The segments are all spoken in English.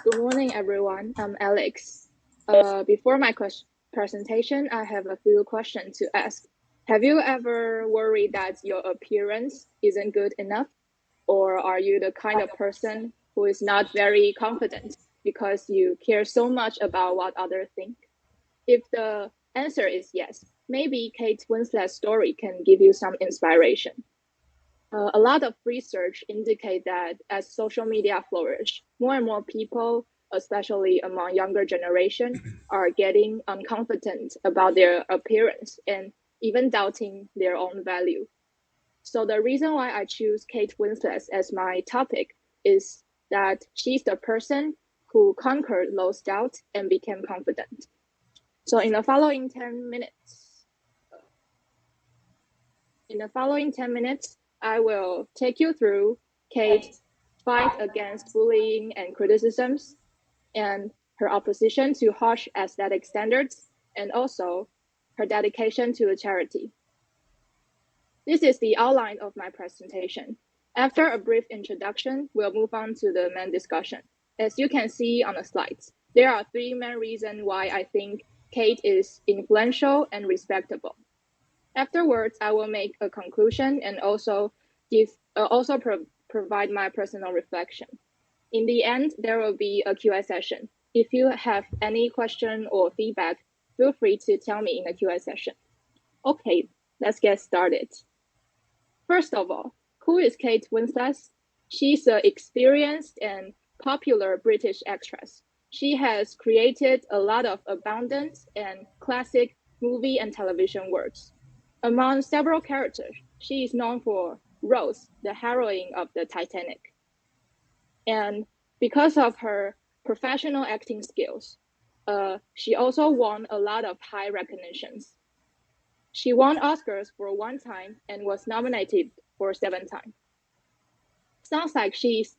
Good morning, everyone. I'm Alex. Before my presentation, I have a few questions to ask. Have you ever worried that your appearance isn't good enough? Or are you the kind of person who is not very confident because you care so much about what others think? If the answer is yes, maybe Kate Winslet's story can give you some inspiration. A lot of research indicate that as social media flourish, more and more people, especially among younger generation, are getting unconfident about their appearance and even doubting their own value. So the reason why I choose Kate Winslet as my topic is that she's the person who conquered those doubts and became confident. So in the following 10 minutes, I will take you through Kate's fight against bullying and criticisms, and her opposition to harsh aesthetic standards, and also her dedication to the charity. This is the outline of my presentation. After a brief introduction, we'll move on to the main discussion. As you can see on the slides, there are three main reasons why I think Kate is influential and respectable. Afterwards, I will make a conclusion and also provide my personal reflection. In the end, there will be a Q&A session. If you have any question or feedback, feel free to tell me in the Q&A session. Okay, let's get started. First of all, who is Kate Winslet? She's an experienced and popular British actress. She has created a lot of abundant and classic movie and television works. Among several characters, she is known for Rose, the heroine of the Titanic. And because of her professional acting skills, she also won a lot of high recognitions. She won Oscars for 1 time and was nominated for 7 times. Sounds like she's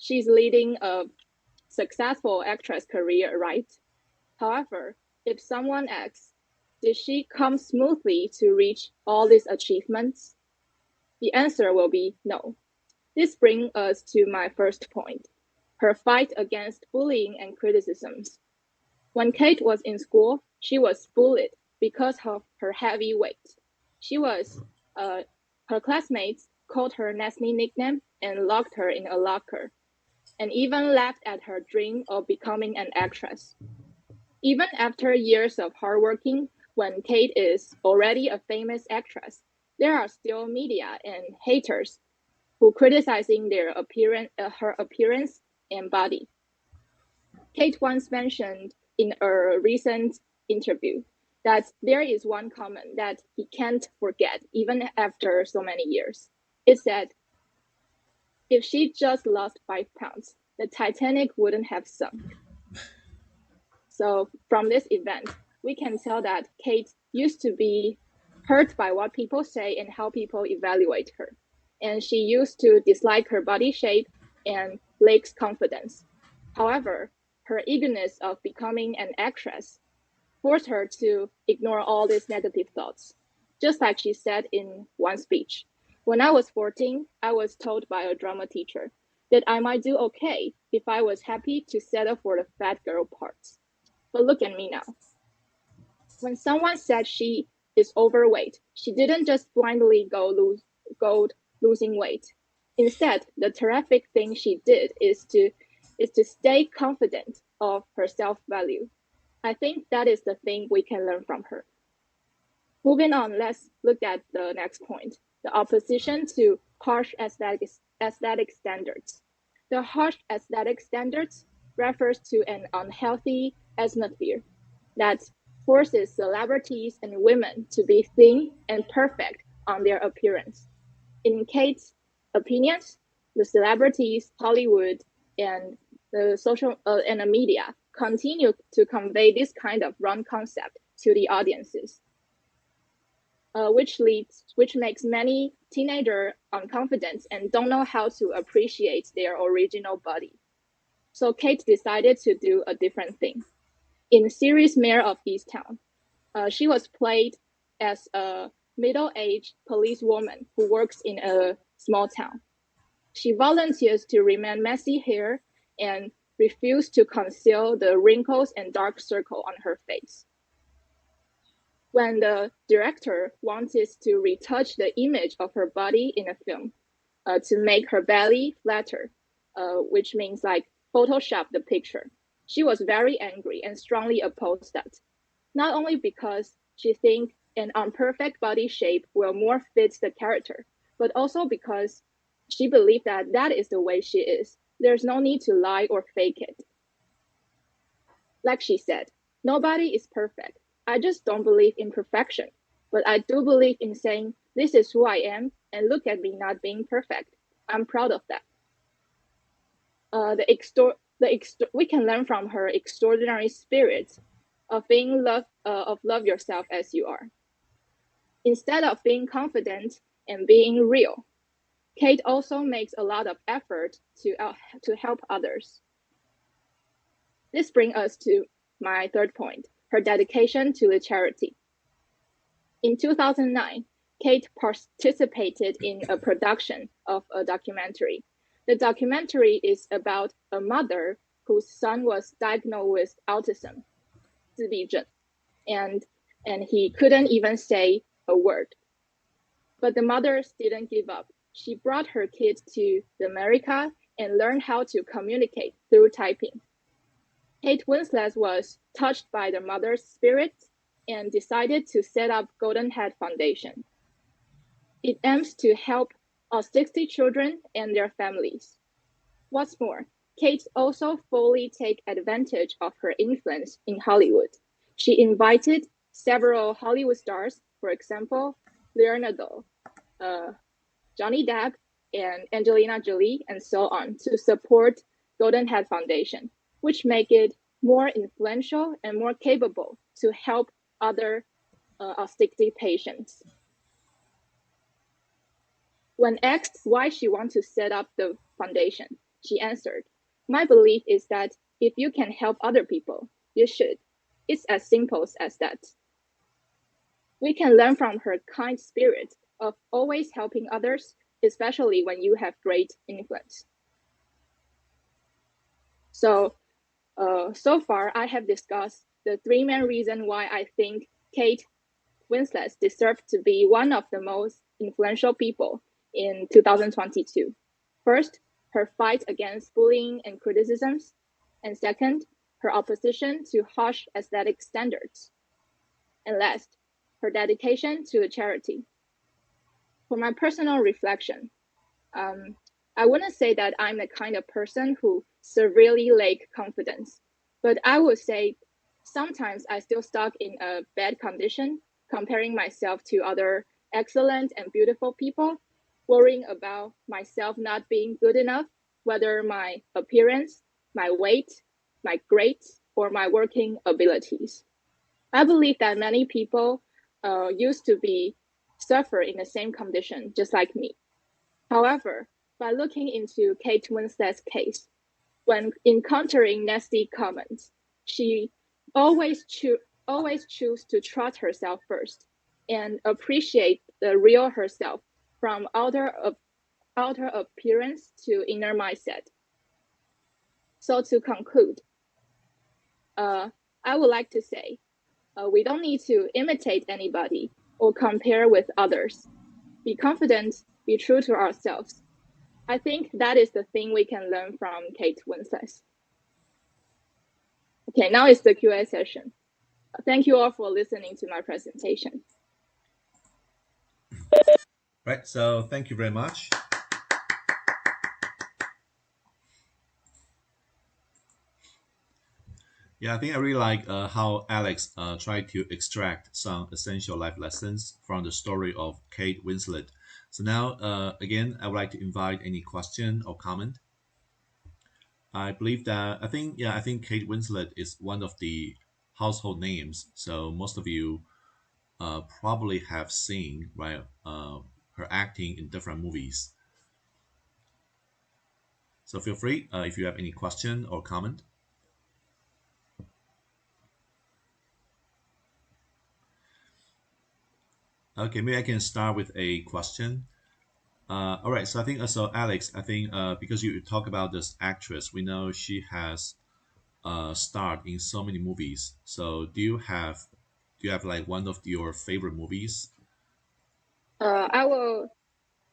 leading a successful actress career, right? However, if someone asks, did she come smoothly to reach all these achievements? The answer will be no. This brings us to my first point, her fight against bullying and criticisms. When Kate was in school, she was bullied because of her heavy weight. Her classmates called her nasty nickname and locked her in a locker, and even laughed at her dream of becoming an actress. Even after years of hard working, when Kate is already a famous actress, there are still media and haters who criticizing her appearance and body. Kate once mentioned in a recent interview that there is one comment that he can't forget even after so many years. It said, if she just lost 5 pounds, the Titanic wouldn't have sunk. So from this event, we can tell that Kate used to be hurt by what people say and how people evaluate her. And she used to dislike her body shape and lacks confidence. However, her eagerness of becoming an actress forced her to ignore all these negative thoughts. Just like she said in one speech, when I was 14, I was told by a drama teacher that I might do okay if I was happy to settle for the fat girl parts. But look at me now. When someone said she is overweight, she didn't just blindly go losing weight. Instead, the terrific thing she did is to stay confident of her self-value. I think that is the thing we can learn from her. Moving on, let's look at the next point, the opposition to harsh aesthetic standards. The harsh aesthetic standards refers to an unhealthy atmosphere that forces celebrities and women to be thin and perfect on their appearance. In Kate's opinions, the celebrities, Hollywood, and the media continue to convey this kind of wrong concept to the audiences, which makes many teenagers unconfident and don't know how to appreciate their original body. So Kate decided to do a different thing. In series Mayor of Easttown, she was played as a middle-aged policewoman who works in a small town. She volunteers to remain messy hair and refused to conceal the wrinkles and dark circle on her face. When the director wanted to retouch the image of her body in a film to make her belly flatter, which means like Photoshop the picture, she was very angry and strongly opposed that. Not only because she thinks an imperfect body shape will more fit the character, but also because she believed that that is the way she is. There's no need to lie or fake it. Like she said, nobody is perfect. I just don't believe in perfection. But I do believe in saying, this is who I am, and look at me not being perfect. I'm proud of that. We can learn from her extraordinary spirit of being love yourself as you are. Instead of being confident and being real, Kate also makes a lot of effort to help others. This brings us to my third point, her dedication to the charity. In 2009, Kate participated in a production of a documentary. The documentary is about a mother whose son was diagnosed with autism, 自闭症, and he couldn't even say a word. But the mother didn't give up. She brought her kid to America and learned how to communicate through typing. Kate Winslet was touched by the mother's spirit and decided to set up Golden Head Foundation. It aims to help autistic children and their families. What's more, Kate also fully takes advantage of her influence in Hollywood. She invited several Hollywood stars, for example, Leonardo, Johnny Depp, and Angelina Jolie, and so on, to support Golden Head Foundation, which make it more influential and more capable to help other autistic patients. When asked why she wants to set up the foundation, she answered, "My belief is that if you can help other people, you should. It's as simple as that." We can learn from her kind spirit of always helping others, especially when you have great influence. So far I have discussed the three main reasons why I think Kate Winslet deserves to be one of the most influential people in 2022. First, her fight against bullying and criticisms, and second, her opposition to harsh aesthetic standards. And last, her dedication to the charity. For my personal reflection, I wouldn't say that I'm the kind of person who severely lacks confidence, but I would say sometimes I still stuck in a bad condition, comparing myself to other excellent and beautiful people, worrying about myself not being good enough, whether my appearance, my weight, my grades, or my working abilities. I believe that many people used to suffer in the same condition, just like me. However, by looking into Kate Winslet's case, when encountering nasty comments, she always choose to trust herself first and appreciate the real herself from outer appearance to inner mindset. So to conclude, I would like to say, we don't need to imitate anybody or compare with others. Be confident, be true to ourselves. I think that is the thing we can learn from Kate Winslet. Okay, now it's the Q&A session. Thank you all for listening to my presentation. Right. So thank you very much. Yeah, I think I really like how Alex tried to extract some essential life lessons from the story of Kate Winslet. So now, again, I would like to invite any question or comment. I believe that I think Kate Winslet is one of the household names. So most of you probably have seen right her acting in different movies. So feel free if you have any question or comment. Okay, maybe I can start with a question. All right, so I think so, Alex. I think because you talk about this actress, we know she has starred in so many movies. So do you have like one of your favorite movies? I will,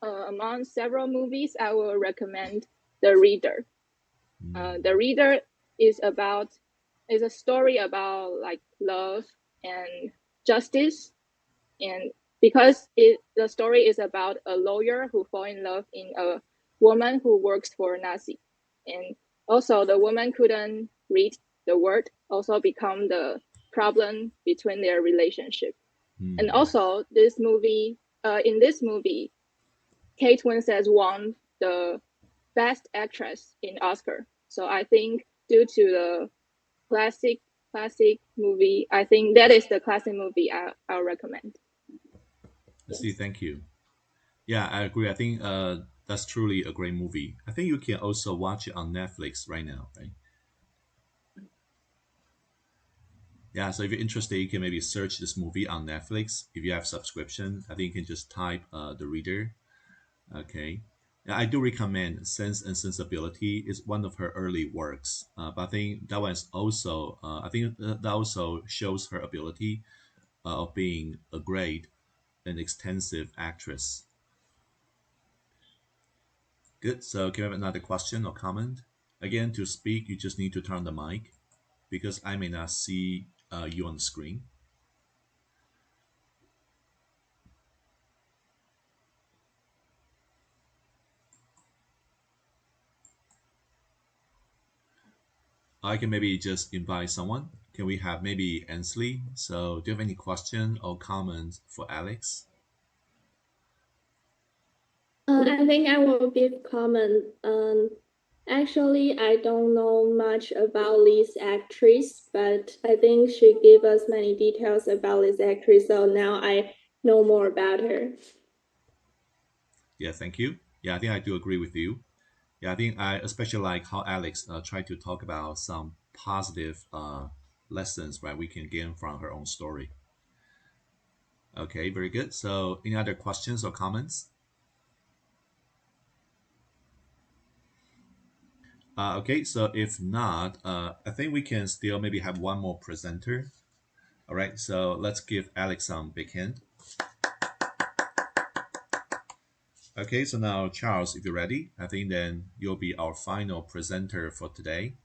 among several movies, I will recommend The Reader. The Mm, Reader is about is a story about like love and justice, and because the story is about a lawyer who fall in love in a woman who works for Nazi, and also the woman couldn't read the word, also become the problem between their relationship. And mm. also in this movie, Kate Winslet won the best actress in Oscar. So I think due to the classic classic movie, I think that is the classic movie I'll recommend. I see. Yes. Thank you. Yeah, I agree. I think that's truly a great movie. I think you can also watch it on Netflix right now, right? Yeah, so if you're interested, you can maybe search this movie on Netflix. If you have subscription, I think you can just type The Reader. Okay. Yeah, I do recommend Sense and Sensibility is one of her early works. But I think that one is also, I think that also shows her ability of being a great and extensive actress. Good. So can we have another question or comment? Again, to speak, you just need to turn on the mic because I may not see you on the screen. I can maybe just invite someone. Can we have maybe Ansley? So do you have any question or comment for Alex? I think I will give comment. Actually, I don't know much about this actress, but I think she gave us many details about this actress, so now I know more about her. Yeah, thank you. Yeah, I think I do agree with you. Yeah, I think I especially like how Alex tried to talk about some positive lessons, right, we can gain from her own story. Okay, very good. So any other questions or comments? Okay, so if not, I think we can still maybe have one more presenter. All right, so let's give Alex some big hand. Okay, so now Charles, if you're ready, I think then you'll be our final presenter for today.